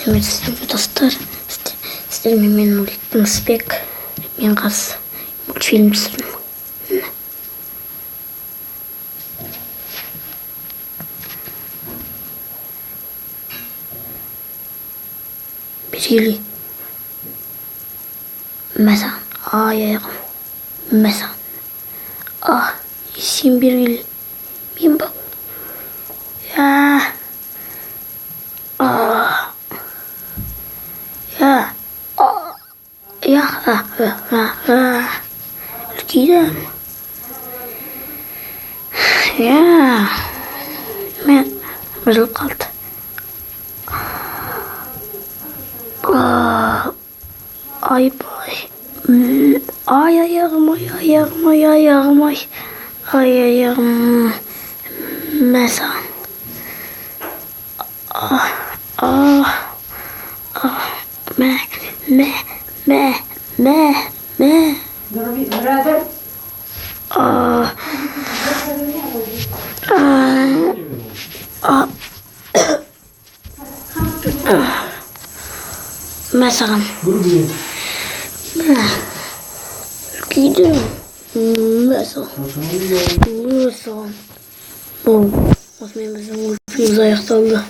Hürmetli dostlar, sizlerle men Murat Nısbek, men qaz multfilm түсірдім. Бергилі. Мәсан, аяғым. Мәсан. Сен бергилі. Мен бақ. Gidelim. Ben kırılıp kaldı. Ay bay. Ay ayağım. Ay ayağım. Mesela. Birader. Mesela. Gidiyorum. Mesela. Bu. Osman bizim film ayakta oldu.